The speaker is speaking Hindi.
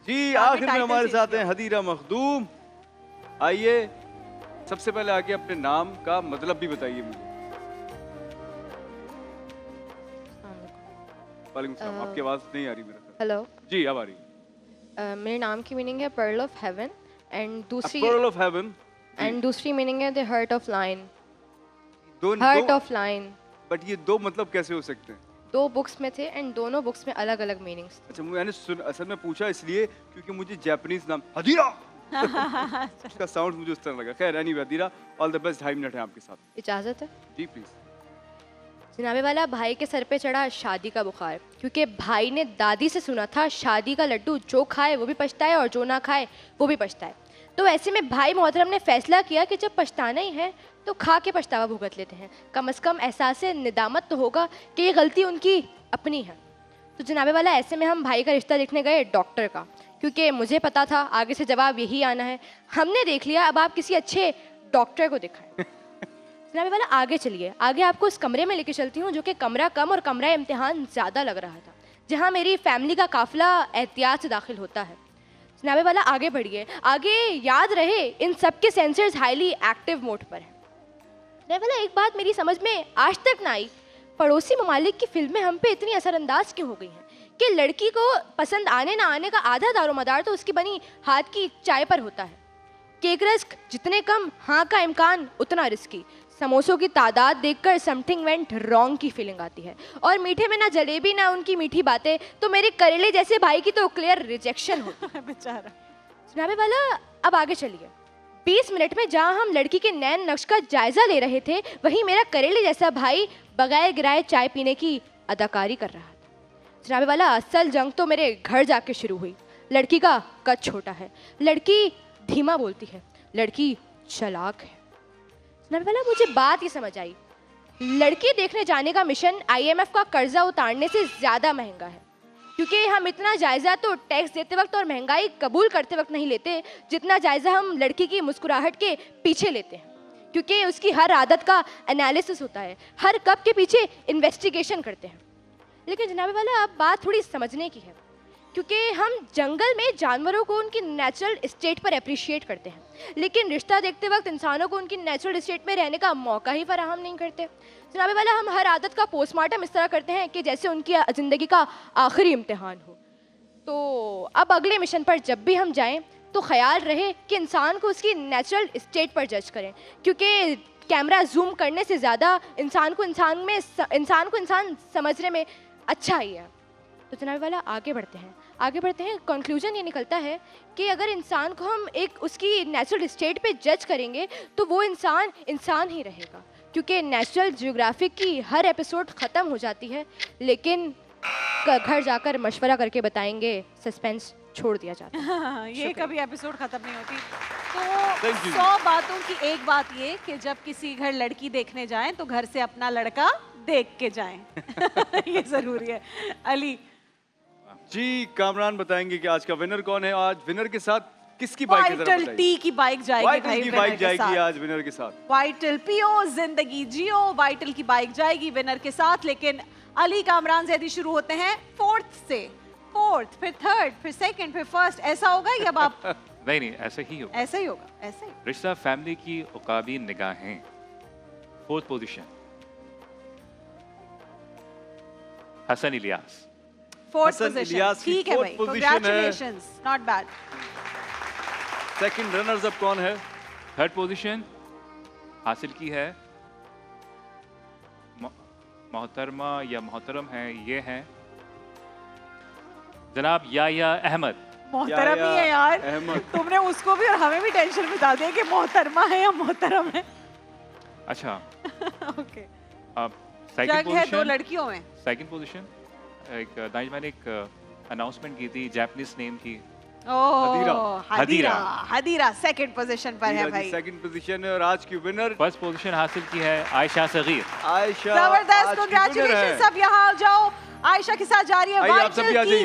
जी आखिर में हमारे साथ हैं हदीरा मखदूम। आइए सबसे पहले आके अपने नाम का मतलब भी बताइए मुझे। वालेकुम सलाम। आपकी आवाज नहीं आ रही मेरे ख्याल। हेलो। जी अब आ रही। मेरे नाम की मीनिंग है pearl of heaven and pearl of haven दूसरी मीनिंग है द हर्ट ऑफ लाइन। दो हर्ट ऑफ लाइन। बट ये दो मतलब कैसे हो सकते हैं? दो बुक्स में थे एंड दोनों बुक्स में अलग अलग मीनिंग्स थे। अच्छा मैंने असल में पूछा इसलिए क्योंकि मुझे जापानीज नाम हदीरा उसका साउंड मुझे उस तरह लगा। खैर anyway Hadira, all the best. 2.5 minute है आपके साथ। इजाज़त है जी प्लीज। जनाबे वाला, भाई के सर पे चढ़ा शादी का बुखार, क्योंकि भाई ने दादी से सुना था शादी का लड्डू जो खाए वो भी पछताए और जो ना खाए वो भी पछताए। तो ऐसे में भाई मोहतरम ने फैसला किया कि जब पछताना ही है तो खा के पछतावा भुगत लेते हैं। कम से कम एहसास निदामत तो होगा कि ये गलती उनकी अपनी है। तो जनाबे वाला, ऐसे में हम भाई का रिश्ता देखने गए डॉक्टर का, क्योंकि मुझे पता था आगे से जवाब यही आना है। हमने देख लिया, अब आप किसी अच्छे डॉक्टर को दिखाएं। जनाबे वाला आगे चलिए, आगे आपको उस कमरे में लेके चलती हूँ जो कि कमरा कम और कमरा इम्तिहान ज़्यादा लग रहा था, जहाँ मेरी फैमिली का काफिला एहतियात से दाखिल होता है। जनाबे वाला आगे बढ़िए, आगे याद रहे इन सब के सेंसर्स हाईली एक्टिव मोड पर हैं। जनाबे वाला, एक बात मेरी समझ में आज तक ना आई, पड़ोसी ममालिक की फिल्में हम पे इतनी असरअंदाज क्यों हो गई हैं कि लड़की को पसंद आने ना आने का आधा दारोमदार तो उसकी बनी हाथ की चाय पर होता है। केक रस्क जितने कम, हाँ का इम्कान उतना रिस्की। समोसों की तादाद देखकर समथिंग वेंट रॉन्ग की फीलिंग आती है। और मीठे में ना जलेबी ना उनकी मीठी बातें, तो मेरे करेले जैसे भाई की तो क्लियर रिजेक्शन होती है। बेचारा। जनाबे वाला, अब आगे चलिए। 20 मिनट में जहाँ हम लड़की के नैन नक्श का जायजा ले रहे थे, वहीं मेरा करेले जैसा भाई बगैर गिराए चाय पीने की अदाकारी कर रहा था। जनाबे वाला, असल जंग तो मेरे घर जाके शुरू हुई। लड़की का कद छोटा है, लड़की धीमा बोलती है, लड़की चालाक है। जनाबे वाला, मुझे बात ही समझ आई, लड़की देखने जाने का मिशन IMF का कर्जा उतारने से ज़्यादा महंगा है, क्योंकि हम इतना जायज़ा तो टैक्स देते वक्त और महंगाई कबूल करते वक्त नहीं लेते जितना जायज़ा हम लड़की की मुस्कुराहट के पीछे लेते हैं, क्योंकि उसकी हर आदत का एनालिसिस होता है, हर कप के पीछे इन्वेस्टिगेशन करते हैं। लेकिन जनाबे वाला, अब बात थोड़ी समझने की है, क्योंकि हम जंगल में जानवरों को उनकी नेचुरल स्टेट पर अप्रिशिएट करते हैं, लेकिन रिश्ता देखते वक्त इंसानों को उनकी नेचुरल स्टेट में रहने का मौका ही फराहम नहीं करते। जनाबे वाला, हम हर आदत का पोस्टमार्टम इस तरह करते हैं कि जैसे उनकी ज़िंदगी का आखिरी इम्तिहान हो। तो अब अगले मिशन पर जब भी हम जाएं तो ख्याल रहे कि इंसान को उसकी नेचुरल स्टेट पर जज करें, क्योंकि कैमरा जूम करने से ज़्यादा इंसान को इंसान समझने में अच्छा ही है। तो जनाबे वाला, आगे बढ़ते हैं। कंक्लूजन ये निकलता है कि अगर इंसान को हम एक उसकी नेचुरल स्टेट पे जज करेंगे तो वो इंसान ही रहेगा, क्योंकि नेशनल ज्योग्राफिक की हर एपिसोड ख़त्म हो जाती है, लेकिन घर जाकर मशवरा करके बताएंगे, सस्पेंस छोड़ दिया जाता है। ये कभी एपिसोड खत्म नहीं होती। तो 100 बातों की एक बात ये कि जब किसी घर लड़की देखने जाएं तो घर से अपना लड़का देख के जाएं। ये जरूरी है। अली जी, कामरान बताएंगे कि आज का विनर कौन है। आज विनर के साथ किसकी बाइक है? वाइटल टी की बाइक जाएगी भाई, वाइटल की बाइक जाएगी आज विनर के साथ। वाइटल पियो जिंदगी जियो, वाइटल की बाइक जाएगी विनर के साथ। लेकिन अली कामरान जैदी शुरू होते हैं 4th से, 4th फिर 3rd फिर 2nd फिर 1st, ऐसा होगा या अब आप? नहीं ऐसा ही होगा। ऐसा ही होगा, ऐसा ही। रिश्ता फैमिली की उकाबी निगाहें। 4th position Hasan Ilyas. 4th Hasan position, Ilyas की ठीक है 4th भाई, पोजीशन है। Congratulations, not bad. Second runners up कौन है? 3rd पोजीशन हासिल की है मोहतरमा या मोहतरम है, ये हैं जनाब याया अहमद। मोहतरम ही है यार। अहमद। तुमने उसको भी और हमें भी टेंशन में डाल दिया कि मोहतरमा है या मोहतरम है। अच्छा ओके। अब सेकंड जग है दो पोजीशन। लड़कियों में। सेकंड पोजीशन एक दानिश, मैंने एक अनाउंसमेंट की थी जापानीज नेम की। हदीरा। हदीरा सेकंड पोजीशन पर है भाई। सेकंड पोजीशन है और आज की विनर 1st पोजीशन हासिल की है आयशा सगीर। आयशा। जबरदस्त, कांग्रेचुलेशंस। सब यहाँ आ जाओ, आयशा के साथ जा रही है आइए, आप सब भी आ वाइटल जाइए।